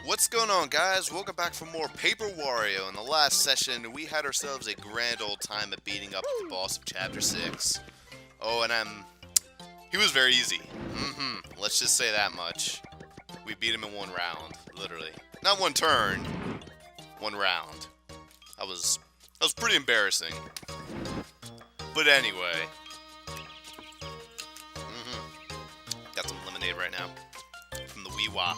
What's going on, guys? Welcome back for more Paper Wario. In the last session, we had ourselves a grand old time of beating up the boss of Chapter 6. Oh, and he was very easy. Let's just say that much. We beat him in one round, literally. Not one turn, one round. That was pretty embarrassing. But anyway. Got some lemonade right now. From the Wee-Wah.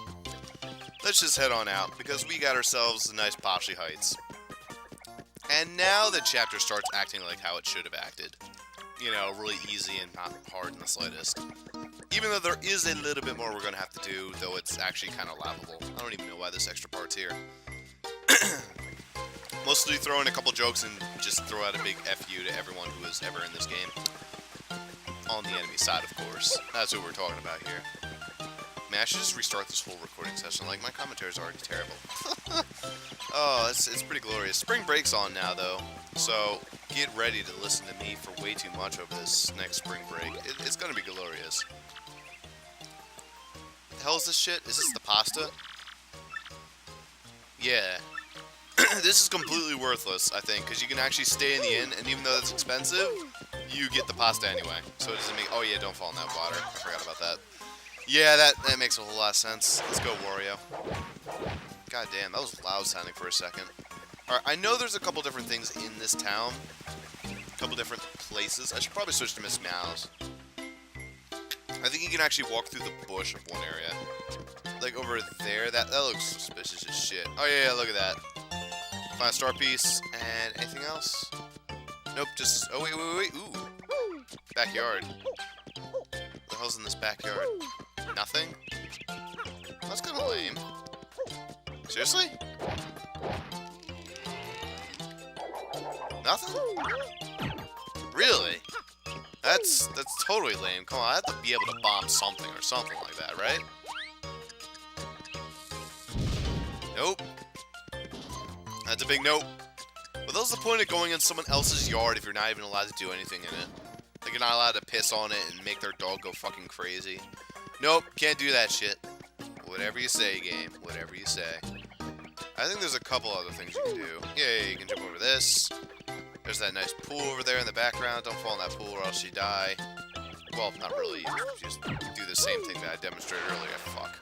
Let's just head on out, because we got ourselves a nice Bossrosslp Heights. And now the chapter starts acting like how it should have acted. You know, really easy and not hard in the slightest. Even though there is a little bit more we're going to have to do, though it's actually kind of laughable. I don't even know why this extra part's here. Mostly throw in a couple jokes and just throw out a big F you to everyone who is ever in this game. On the enemy side, of course. That's what we're talking about here. Man, I should just restart this whole recording session. Like, my commentary is already terrible. Oh, it's pretty glorious. Spring break's on now, though. So, get ready to listen to me for way too much over this next spring break. It's gonna be glorious. The hell is this shit? Is this the pasta? Yeah. This is completely worthless, I think, because you can actually stay in the inn, and even though it's expensive, you get the pasta anyway. So it doesn't make... Oh yeah, don't fall in that water. I forgot about that. Yeah, that makes a whole lot of sense. Let's go, Wario. God damn, that was loud sounding for a second. Alright, I know there's a couple different things in this town. A couple different places. I should probably switch to Miss Meows. I think you can actually walk through the bush of one area. Like over there, that looks suspicious as shit. Oh yeah, look at that. Find a star piece, and anything else? Nope, just... Oh, wait. Ooh. Backyard. What the hell's in this backyard? Nothing? That's kind of lame. Seriously? Nothing? Really? That's totally lame. Come on, I have to be able to bomb something or something like that, right? Nope. That's a big nope. But what's the point of going in someone else's yard if you're not even allowed to do anything in it? Like, you're not allowed to piss on it and make their dog go fucking crazy. Nope, can't do that shit. Whatever you say, game. Whatever you say. I think there's a couple other things you can do. Yeah, you can jump over this. There's that nice pool over there in the background. Don't fall in that pool or else you die. Well, not really. You just do the same thing that I demonstrated earlier. Fuck.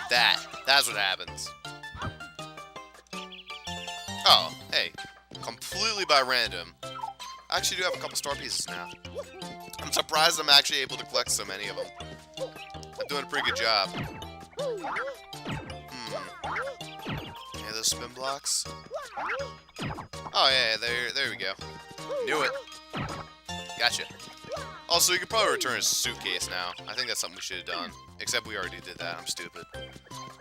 That's what happens. Oh, hey. Completely by random. I actually do have a couple star pieces now. I'm surprised I'm actually able to collect so many of them. I'm doing a pretty good job. Yeah, those spin blocks. Oh yeah, there we go. Knew it. Gotcha. Also, you can probably return his suitcase now. I think that's something we should have done. Except we already did that. I'm stupid.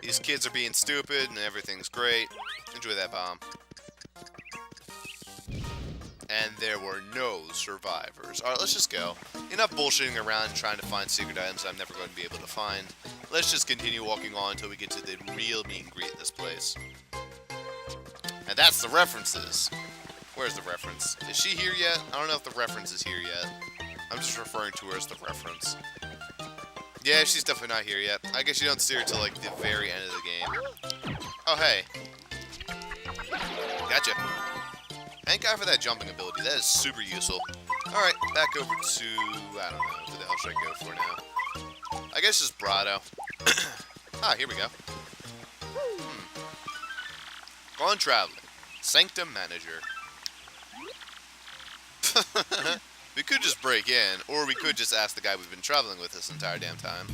These kids are being stupid and everything's great. Enjoy that bomb. And there were no survivors. Alright, let's just go. Enough bullshitting around and trying to find secret items I'm never going to be able to find. Let's just continue walking on until we get to the real meet and greet at this place. And that's the references. Where's the reference? Is she here yet? I don't know if the reference is here yet. I'm just referring to her as the reference. Yeah, she's definitely not here yet. I guess you don't see her till like the very end of the game. Oh, hey. Gotcha. Thank God for that jumping ability. That is super useful. Alright, back over to... I don't know. Who the hell should I go for now? I guess just Brado. Ah, here we go. Gone traveling. Sanctum Manager. We could just break in, or we could just ask the guy we've been traveling with this entire damn time.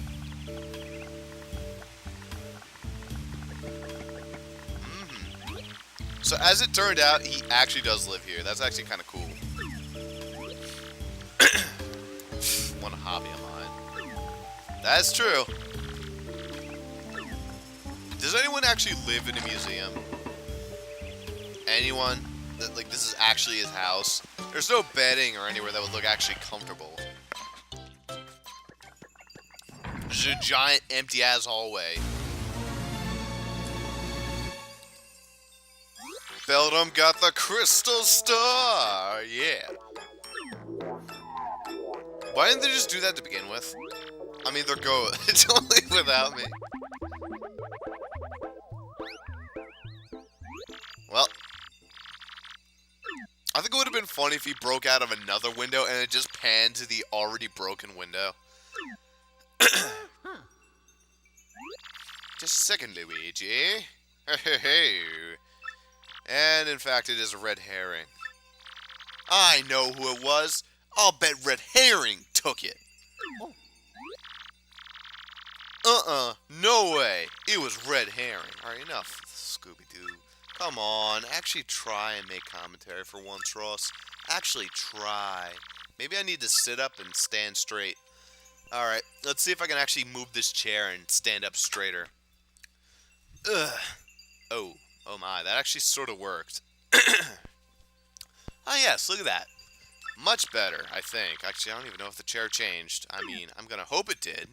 So as it turned out, he actually does live here. That's actually kind of cool. One hobby of mine. That's true. Does anyone actually live in a museum? Anyone? That, like, this is actually his house? There's no bedding or anywhere that would look actually comfortable. There's a giant empty-ass hallway. Beldum got the crystal star! Yeah. Why didn't they just do that to begin with? I mean, they're going. Don't leave without me. been funny if he broke out of another window and it just panned to the already broken window? Just a second, Luigi. Hey. And in fact, it is a red herring. I know who it was. I'll bet Red Herring took it. No way. It was Red Herring. Alright, enough, Scooby-Doo. Come on, actually try and make commentary for once, Ross. Actually try. Maybe I need to sit up and stand straight. Alright, let's see if I can actually move this chair and stand up straighter. Ugh. Oh my, that actually sort of worked. Ah yes, look at that. Much better, I think. Actually, I don't even know if the chair changed. I mean, I'm gonna hope it did.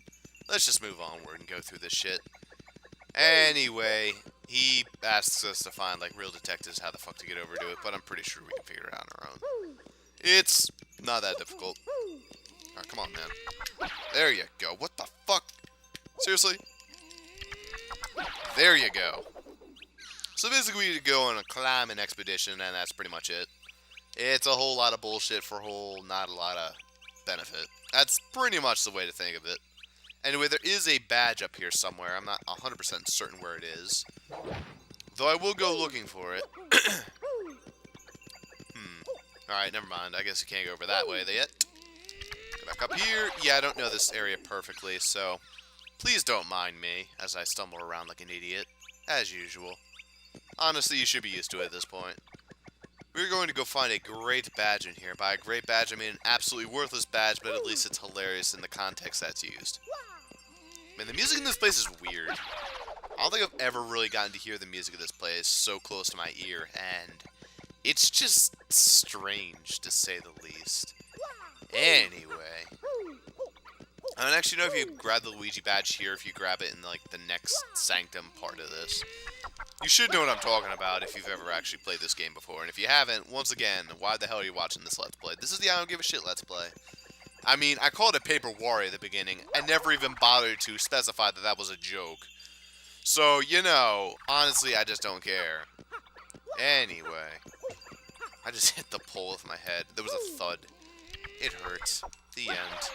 Let's just move onward and go through this shit. Anyway, he asks us to find, like, real detectives how the fuck to get over to it, but I'm pretty sure we can figure it out on our own. It's not that difficult. Alright, come on, man. There you go. What the fuck? Seriously? There you go. So basically we need to go on a climbing expedition, and that's pretty much it. It's a whole lot of bullshit for not a lot of benefit. That's pretty much the way to think of it. Anyway, there is a badge up here somewhere. I'm not 100% certain where it is. Though I will go looking for it. Alright, never mind. I guess you can't go over that way yet. Go back up here. Yeah, I don't know this area perfectly, so please don't mind me as I stumble around like an idiot. As usual. Honestly, you should be used to it at this point. We're going to go find a great badge in here. By a great badge, I mean an absolutely worthless badge, but at least it's hilarious in the context that's used. Man, the music in this place is weird. I don't think I've ever really gotten to hear the music of this place so close to my ear, and it's just strange, to say the least. Anyway. I don't actually know if you grab the Luigi badge here, if you grab it in, like, the next sanctum part of this. You should know what I'm talking about if you've ever actually played this game before. And if you haven't, once again, why the hell are you watching this Let's Play? This is the I don't give a shit Let's Play. I mean, I called it Paper Warrior at the beginning. I never even bothered to specify that that was a joke. So, you know, honestly, I just don't care. Anyway. I just hit the pole with my head. There was a thud. It hurts. The end.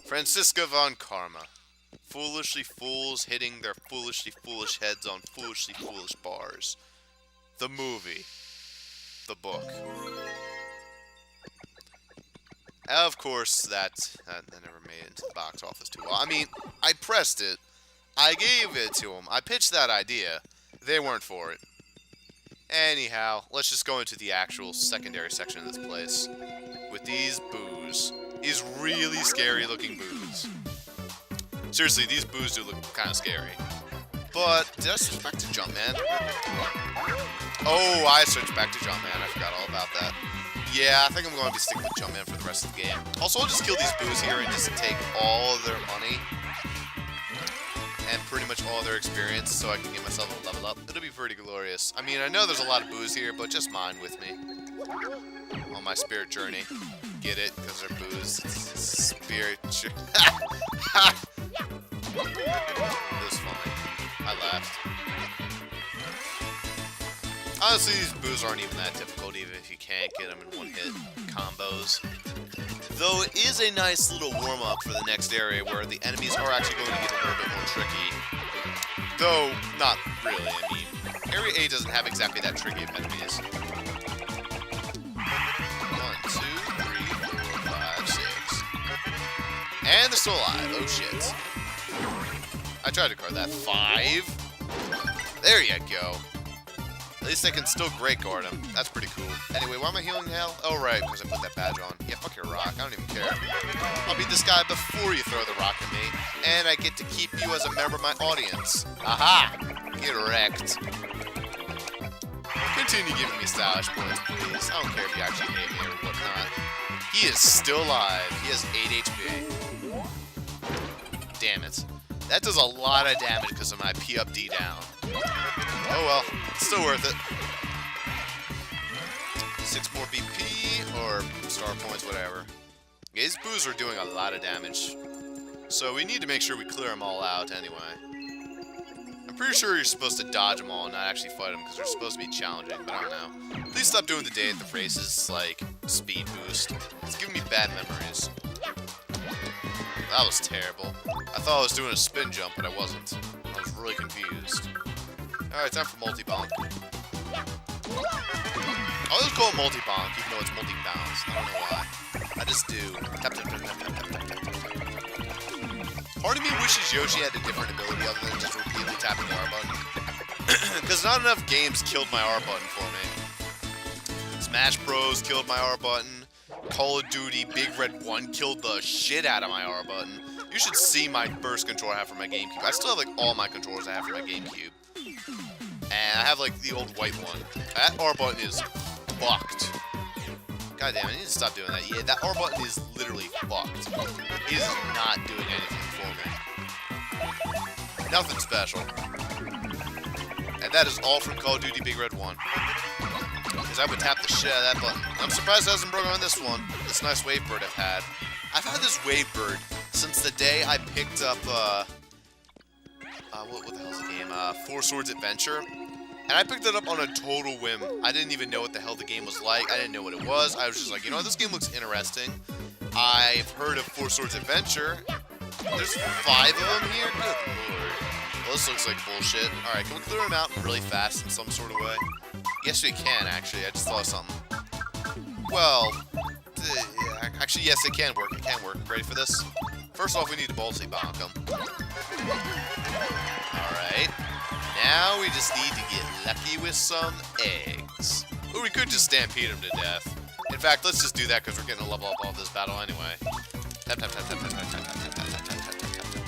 Franziska von Karma. Foolishly fools hitting their foolishly foolish heads on foolishly foolish bars. The movie. The book. Of course, that never made it into the box office too well. I mean, I pressed it. I gave it to them. I pitched that idea. They weren't for it. Anyhow, let's just go into the actual secondary section of this place. With these boos. These really scary looking boos. Seriously, these boos do look kind of scary. But, did I switch back to Jumpman? Oh, I switched back to Jumpman. I forgot all about that. Yeah, I think I'm going to be sticking with Jumpman for the rest of the game. Also, I'll just kill these boos here and just take all of their money. And pretty much all their experience so I can get myself a level up. It'll be pretty glorious. I mean, I know there's a lot of boos here, but just mine with me. On my spirit journey. Get it? Because they're boos. Spirit journey. It was funny. I laughed. Honestly, these boos aren't even that difficult, even if you can't get them in one hit combos. Though it is a nice little warm-up for the next area where the enemies are actually going to get a little bit more tricky. Though, not really. I mean, Area A doesn't have exactly that tricky of enemies. 1, 2, 3, 4, 5, 6. And they're still alive. Oh, shit. I tried to card that. 5. There you go. At least I can still great guard him. That's pretty cool. Anyway, why am I healing now? Oh, right, because I put that badge on. Yeah, fuck your rock. I don't even care. I'll beat this guy before you throw the rock at me. And I get to keep you as a member of my audience. Aha! Get wrecked. Continue giving me stylish points, please. I don't care if you actually hate me or whatnot. He is still alive. He has 8 HP. Damn it. That does a lot of damage because of my P up, D down. Oh well, it's still worth it. 6 more BP, or star points, whatever. Yeah, these boos are doing a lot of damage. So we need to make sure we clear them all out anyway. I'm Pretty sure you're supposed to dodge them all and not actually fight them because they're supposed to be challenging, but I don't know. Please stop doing the day at the races, like, speed boost. It's giving me bad memories. That was terrible. I thought I was doing a spin jump, but I wasn't. I was really confused. Alright, time for multi-bonk. I always call it multi-bonk, even though it's multi-bounce. I don't know why. I just do. Tap, tap, tap, tap, tap, tap, tap, tap. Part of me wishes Yoshi had a different ability other than just repeatedly tapping the R button. Because not enough games killed my R button for me. Smash Bros. Killed my R button. Call of Duty Big Red 1 killed the shit out of my R button. You should see my burst controller I have for my GameCube. I still have like all my controllers I have for my GameCube. And I have like the old white one. That R button is fucked. God damn, I need to stop doing that. Yeah, that R button is literally fucked. It is not doing anything for me. Nothing special. And that is all from Call of Duty Big Red 1. Because I would tap the shit out of that button. I'm surprised it hasn't broken on this one. This nice wave bird I've had. I've had this wave bird since the day I picked up, what the hell's the game? Four Swords Adventure. And I picked it up on a total whim. I didn't even know what the hell the game was like. I didn't know what it was. I was just like, you know, this game looks interesting. I've heard of Four Swords Adventure. There's 5 of them here? Good lord. Well, this looks like bullshit. Alright, can we clear them out really fast in some sort of way? Yes, we can, actually. I just thought of something. Well, actually, yes, it can work. It can work. Ready for this? First off, we need to boldly bonk them. Alright. Now we just need to get lucky with some eggs. Or we could just stampede them to death. In fact, let's just do that because we're getting a level up off this battle anyway. Tap, tap, tap, tap, tap, tap, tap, tap, tap, tap, tap, tap, tap.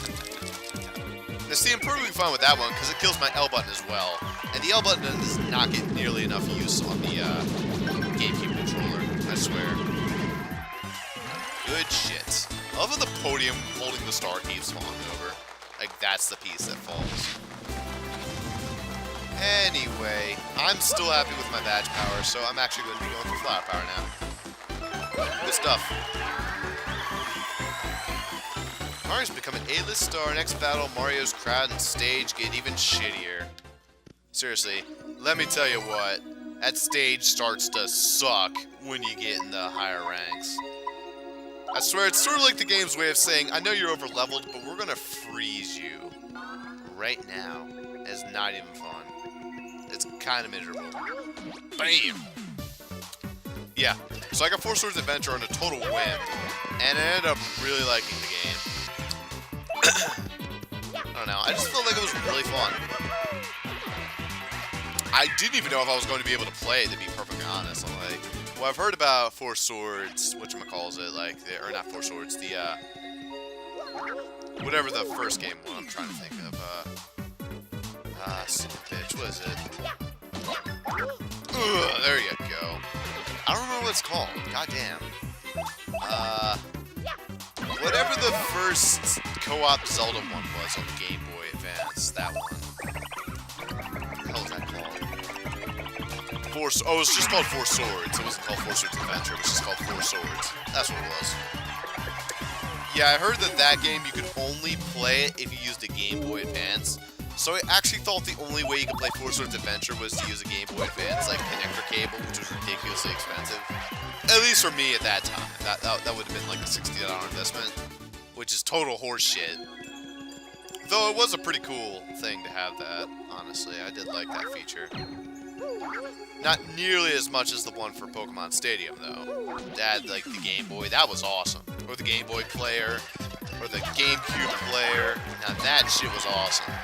Now see, I'm perfectly fine with that one because it kills my L button as well. And the L button does not get nearly enough use on the GameCube controller, I swear. Good shit. I love how the podium holding the star keeps falling over. Like, that's the piece that falls. Anyway, I'm still happy with my badge power, so I'm actually going to be going for flower power now. Good stuff. Mario's become an A-list star. Next battle, Mario's crowd and stage get even shittier. Seriously, let me tell you what. That stage starts to suck when you get in the higher ranks. I swear, it's sort of like the game's way of saying, I know you're over-leveled, but we're going to freeze you. Right now. It's not even fun. It's kind of miserable. Bam! Yeah, so I got Four Swords Adventure on a total whim, and I ended up really liking the game. I don't know, I just felt like it was really fun. I didn't even know if I was going to be able to play it, to be perfectly honest. I'm like, well, I've heard about Four Swords, whatchamacallit, like, or not Four Swords, the, whatever the first game was, I'm trying to think of, son of a bitch, what is it? Ugh, there you go. I don't remember what it's called, goddamn. Whatever the first co-op Zelda one was on the Game Boy Advance, that one. What the hell is that called? Oh, it was just called Four Swords. It wasn't called Four Swords Adventure, it was just called Four Swords. That's what it was. Yeah, I heard that game you could only play it if you used a Game Boy Advance. So I actually thought the only way you could play Four Swords Adventure was to use a Game Boy Advance, like, connector cable, which was ridiculously expensive. At least for me at that time. That would have been like a $60 investment, which is total horseshit. Though it was a pretty cool thing to have that, honestly. I did like that feature. Not nearly as much as the one for Pokemon Stadium, though. That, like, the Game Boy, that was awesome. Or the Game Boy player, or the GameCube player. Now that shit was awesome.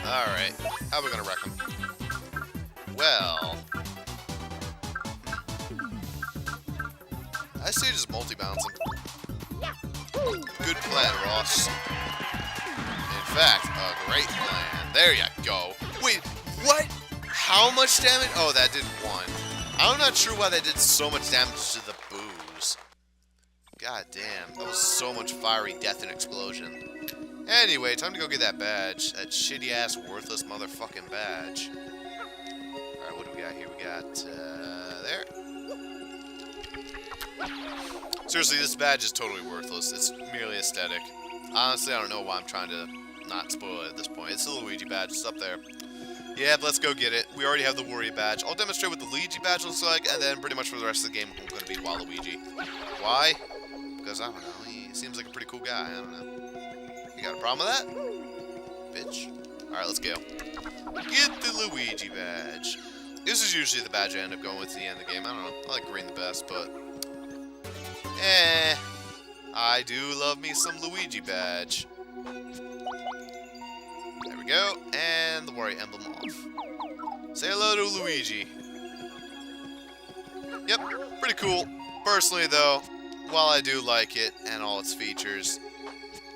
Alright, how are we gonna wreck them? Well... I say just multi-bounce them. Good plan, Ross. In fact, a great plan. There you go. Wait, what? How much damage? Oh, that did 1. I'm not sure why that did so much damage to the booze. God damn, that was so much fiery death and explosion. Anyway, time to go get that badge. That shitty-ass, worthless motherfucking badge. Alright, what do we got here? We got, there. Seriously, this badge is totally worthless. It's merely aesthetic. Honestly, I don't know why I'm trying to not spoil it at this point. It's the Luigi badge. It's up there. Yeah, let's go get it. We already have the Wario badge. I'll demonstrate what the Luigi badge looks like, and then pretty much for the rest of the game, I'm going to be Waluigi. Why? Because, I don't know. He seems like a pretty cool guy. I don't know. You got a problem with that? Bitch. Alright, let's go. Get the Luigi badge. This is usually the badge I end up going with at the end of the game. I don't know. I like green the best, but... I do love me some Luigi badge. There we go. And the Wario emblem off. Say hello to Luigi. Yep, pretty cool. Personally, though, while I do like it and all its features,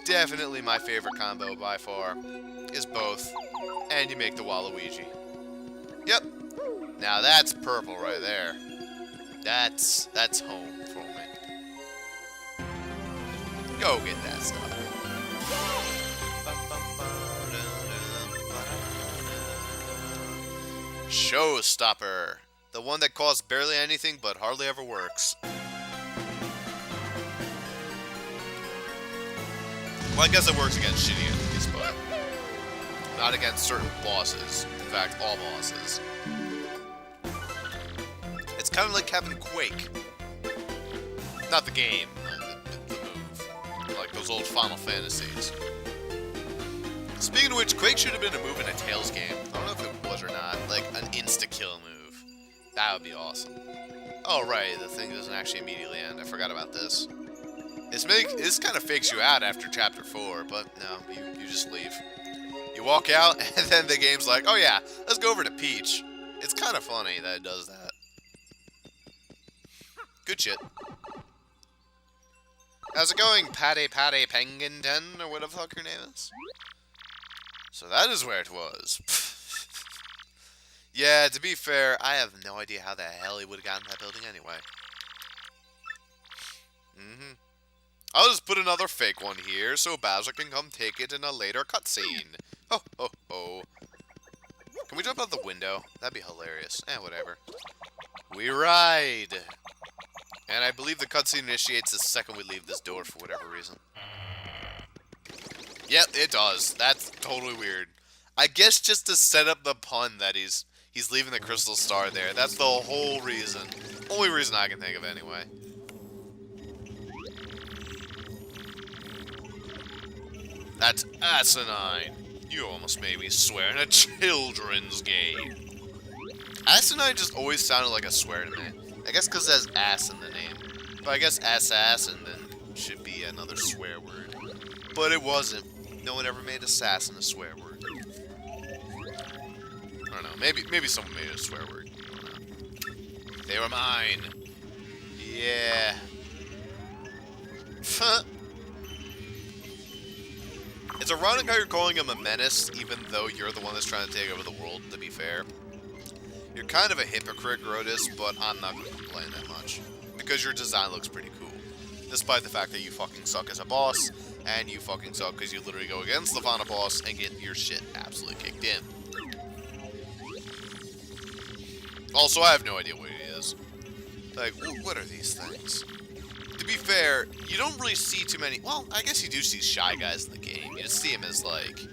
definitely my favorite combo by far is both. And you make the Waluigi. Yep. Now that's purple right there. That's home for me. Go get that stuff. Showstopper. The one that costs barely anything but hardly ever works. Well, I guess it works against shitty enemies, but not against certain bosses. In fact, all bosses. It's kind of like having Quake. Not the game, the move. Like those old Final Fantasies. Speaking of which, Quake should have been a move in a Tails game. I don't know if it was or not. Like an insta-kill move. That would be awesome. Oh, right, the thing doesn't actually immediately end. I forgot about this. This kind of fakes you out after Chapter 4, but no, you just leave. You walk out, and then the game's like, oh yeah, let's go over to Peach. It's kind of funny that it does that. Good shit. How's it going, Patty Pengington, or whatever the fuck your name is? So that is where it was. Yeah, to be fair, I have no idea how the hell he would have gotten that building anyway. I'll just put another fake one here so Bowser can come take it in a later cutscene. Ho, ho, ho. Can we jump out the window? That'd be hilarious. Whatever. We ride. And I believe the cutscene initiates the second we leave this door for whatever reason. Yep, it does. That's totally weird. I guess just to set up the pun that he's leaving the crystal star there. That's the whole reason. Only reason I can think of anyway. That's asinine. You almost made me swear in a children's game. Asinine just always sounded like a swear to me. I guess because it has ass in the name. But I guess assassin then should be another swear word. But it wasn't. No one ever made assassin a swear word. I don't know. Maybe someone made it a swear word. I don't know. They were mine. Yeah. It's ironic how you're calling him a menace, even though you're the one that's trying to take over the world, to be fair. You're kind of a hypocrite, Grotus, but I'm not going to complain that much. Because your design looks pretty cool. Despite the fact that you fucking suck as a boss, and you fucking suck because you literally go against the final boss and get your shit absolutely kicked in. Also, I have no idea what it is. Like, what are these things? To be fair, you don't really see too many... Well, I guess you do see Shy Guys in the game. You just see them as, like,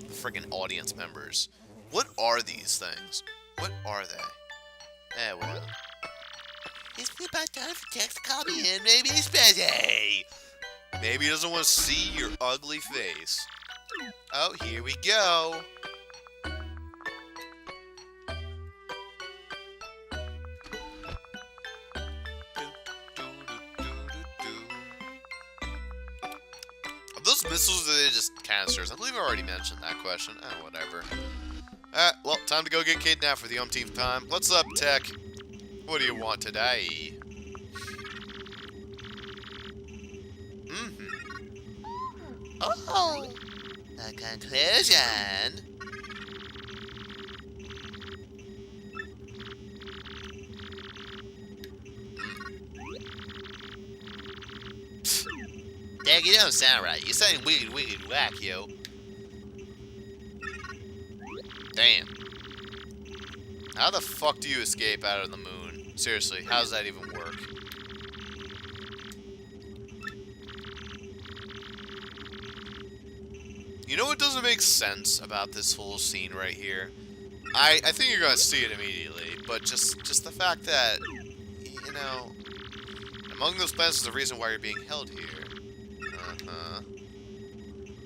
friggin' audience members. What are these things? What are they? Well... It's about time for Tex to call me in. Maybe he's busy. Maybe he doesn't want to see your ugly face. Oh, here we go. Are those missiles or are they just canisters? I believe I already mentioned that question. Whatever. Well, time to go get kidnapped for the umpteenth time. What's up, Tech? What do you want today? Oh, a conclusion. Dag, you don't sound right. You're saying wiggity whack, yo. Damn. How the fuck do you escape out of the moon? Seriously, how does that even work? You know what doesn't make sense about this whole scene right here? I think you're gonna see it immediately, but just the fact that, you know, among those plans is the reason why you're being held here.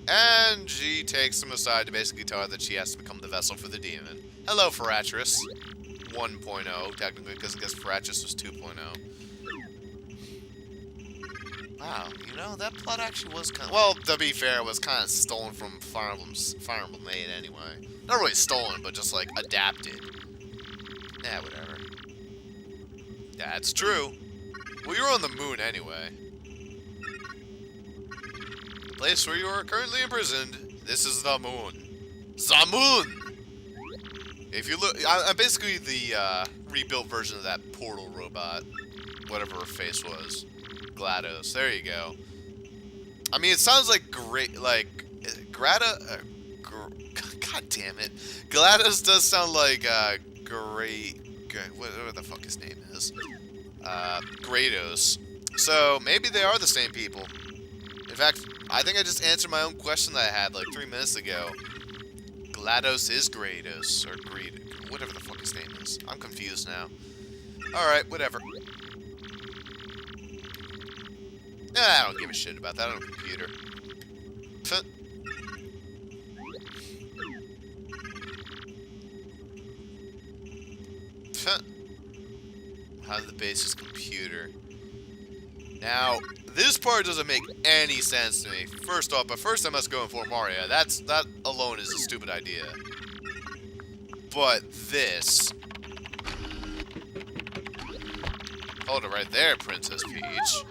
And she takes him aside to basically tell her that she has to become the vessel for the demon. Hello, Feratress. 1.0, technically, because I guess Feratress was 2.0. Wow, you know, that plot actually was kind of... Well, to be fair, it was kind of stolen from Fire Emblem 8 anyway. Not really stolen, but just, like, adapted. Yeah, whatever. That's true. Well, you're on the moon anyway. The place where you are currently imprisoned, this is the moon. The moon! If you look... I'm basically the, rebuilt version of that portal robot. Whatever her face was. GLaDOS. There you go. I mean, it sounds like great, like God damn it, GLaDOS does sound like whatever the fuck his name is, Kratos. So maybe they are the same people. In fact, I think I just answered my own question that I had like 3 minutes ago. GLaDOS is Kratos or whatever the fuck his name is. I'm confused now. All right, whatever. I don't give a shit about that on a computer. How the base's computer. Now, this part doesn't make any sense to me. First off, but first I must go inform Maria. That alone is a stupid idea. But this... Hold it right there, Princess Peach.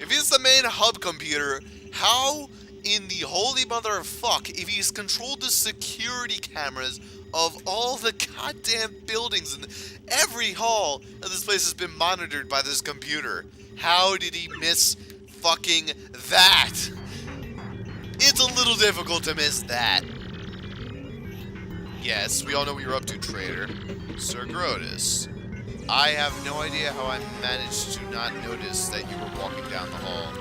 If he's the main hub computer, how in the holy mother of fuck, if he's controlled the security cameras of all the goddamn buildings and every hall of this place has been monitored by this computer, how did he miss fucking that? It's a little difficult to miss that. Yes, we all know what you're up to, traitor. Sir Grotus. I have no idea how I managed to not notice that you were walking down the hall.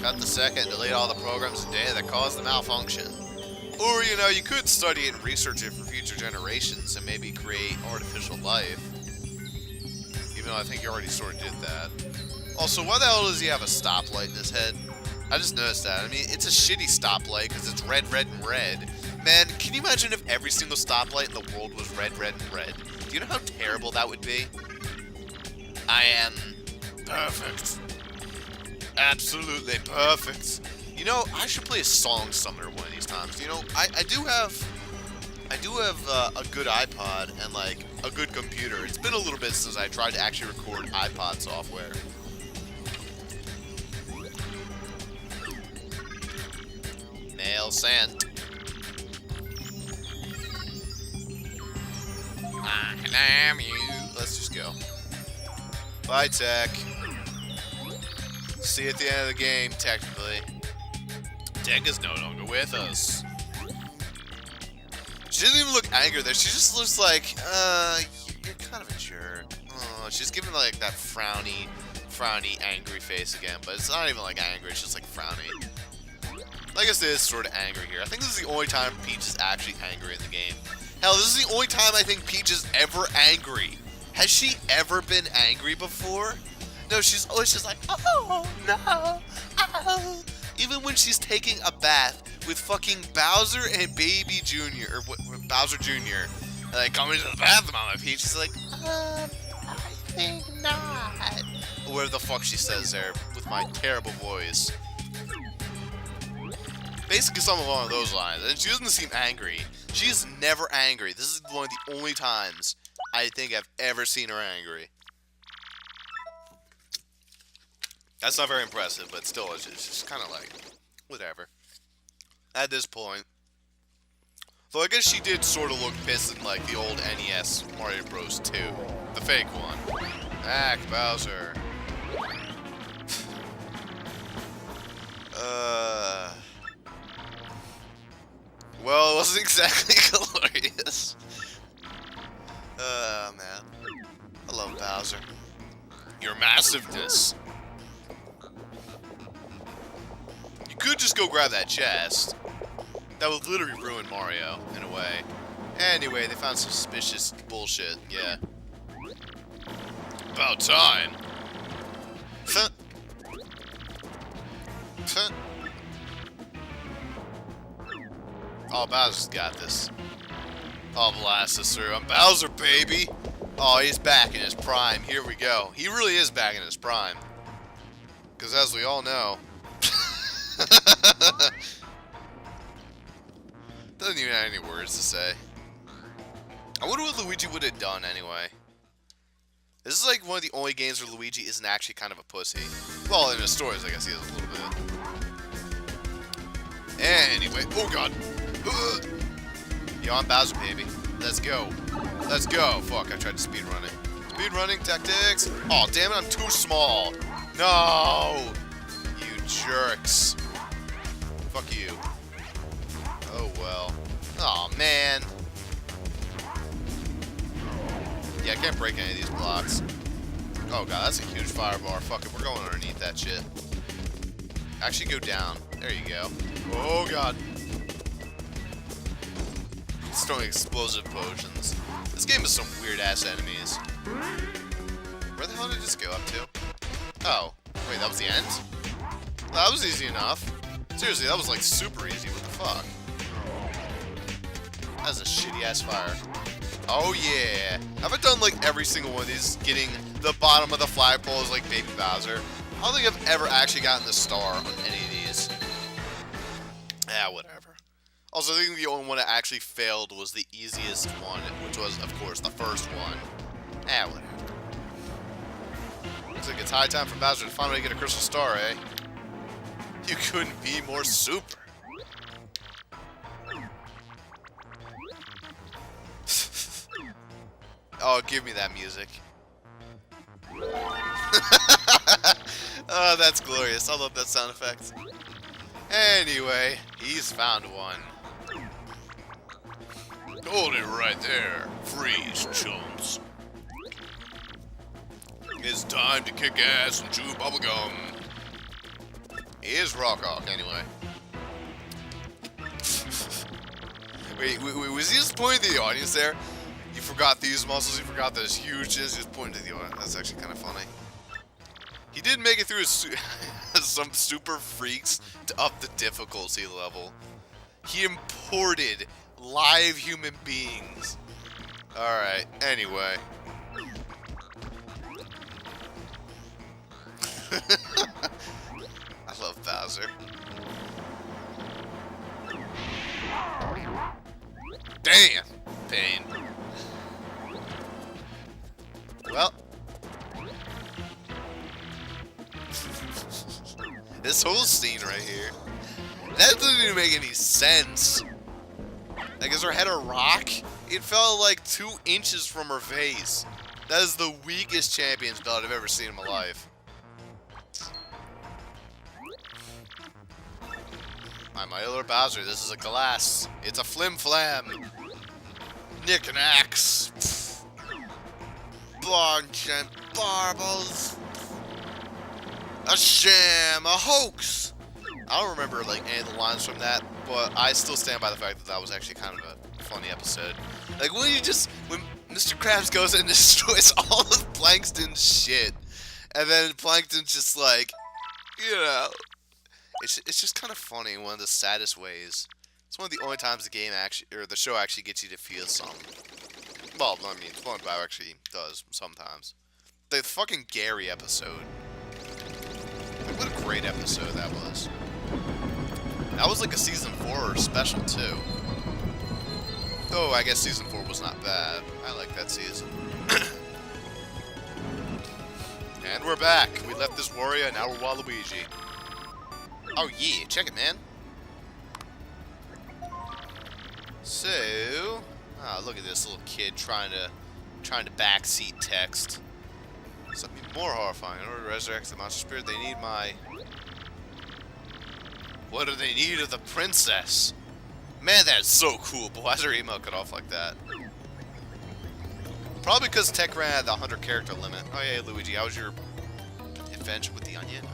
Cut the second, delete all the programs and data that caused the malfunction. Or, you know, you could study it and research it for future generations and maybe create artificial life. Even though I think you already sort of did that. Also, why the hell does he have a stoplight in his head? I just noticed that. I mean, it's a shitty stoplight because it's red, red, and red. Man, can you imagine if every single stoplight in the world was red, red, and red? Do you know how terrible that would be? I am perfect. Absolutely perfect. You know, I should play a song summoner one of these times. You know, I do have a good iPod and like a good computer. It's been a little bit since I tried to actually record iPod software. Mail sent. I am you. Let's just go. Bye, Tech. See you at the end of the game, technically. Tech is no longer with us. She doesn't even look angry there. She just looks like, you're kind of a jerk. Oh, she's giving like that frowny, angry face again. But it's not even like angry. It's just like frowny. I guess it is sort of angry here. I think this is the only time Peach is actually angry in the game. Hell, this is the only time I think Peach is ever angry. Has she ever been angry before? No, she's always just like, oh, no, oh. Even when she's taking a bath with fucking Bowser and Baby Jr., or Bowser Jr., and like, come into the bathroom, Mama Peach, she's like, I think not. Or whatever the fuck she says there, with my terrible voice. Basically something along those lines, and she doesn't seem angry. She's never angry. This is one of the only times I think I've ever seen her angry. That's not very impressive, but still, it's just kind of like, whatever. At this point. Though I guess she did sort of look pissed in, like, the old NES Mario Bros. 2. The fake one. Back, Bowser. Well, it wasn't exactly glorious. Man. I love Bowser. Your massiveness. You could just go grab that chest. That would literally ruin Mario, in a way. Anyway, they found suspicious bullshit, yeah. About time. Oh, Bowser's got this. I'll blast this through. I'm Bowser, baby! Oh, he's back in his prime. Here we go. He really is back in his prime. Because as we all know... Doesn't even have any words to say. I wonder what Luigi would have done anyway. This is like one of the only games where Luigi isn't actually kind of a pussy. Well, in his stories, I guess he is a little bit. Anyway, oh god. Yo, I'm Bowser, baby. Let's go. Let's go. Fuck, I tried to speedrun it. Speedrunning tactics. Oh, damn it, I'm too small. No! You jerks. Fuck you. Oh, well. Oh, man. Yeah, I can't break any of these blocks. Oh, God, that's a huge firebar. Fuck it, we're going underneath that shit. Actually, go down. There you go. Oh, God. It's throwing explosive potions. This game has some weird-ass enemies. Where the hell did I just go up to? Oh. Wait, that was the end? That was easy enough. Seriously, that was, like, super easy. What the fuck? That was a shitty-ass fire. Oh, yeah. Have I done, like, every single one of these getting the bottom of the flagpole as, like, Baby Bowser? I don't think I've ever actually gotten the star on any of these. Yeah, whatever. Also, I think the only one that actually failed was the easiest one, which was, of course, the first one. Ah, whatever. Looks like it's high time for Bowser to finally get a crystal star, eh? You couldn't be more super. Oh, give me that music. Oh, that's glorious. I love that sound effect. Anyway, he's found one. Hold it right there. Freeze, chumps. It's time to kick ass and chew bubblegum. He is Rock-Ock, anyway. wait, was he just pointing to the audience there? You forgot these muscles, you forgot those huge chins, just pointing to the audience. That's actually kind of funny. He did make it through some super freaks to up the difficulty level. He imported live human beings. Alright, anyway. I love Bowser. Damn! Pain. Well. This whole scene right here. That doesn't even make any sense. Like, is her head a rock? It fell like 2 inches from her face. That is the weakest champion's belt I've ever seen in my life. I'm my Lord Bowser, this is a glass. It's a flim-flam. Nick and axe. Bunch and barbles. A sham, a hoax. I don't remember like any of the lines from that, but I still stand by the fact that that was actually kind of a funny episode. Like when Mr. Krabs goes and destroys all of Plankton's shit, and then Plankton's just like, you know, it's just kind of funny in one of the saddest ways. It's one of the only times the game actually, or the show actually gets you to feel something. Well, I mean, SpongeBob actually does sometimes. The fucking Gary episode. Like, what a great episode that was. That was like a season 4 special too. Though I guess season 4 was not bad. I like that season. And we're back. We left this warrior and now we're Waluigi. Oh yeah, check it, man. So, look at this little kid trying to backseat text. Something more horrifying. In order to resurrect the monster spirit, they need my... What do they need of the princess? Man, that's so cool. But why is her email cut off like that? Probably because Tech ran at the 100 character limit. Oh yeah, Luigi, how was your adventure with the onion?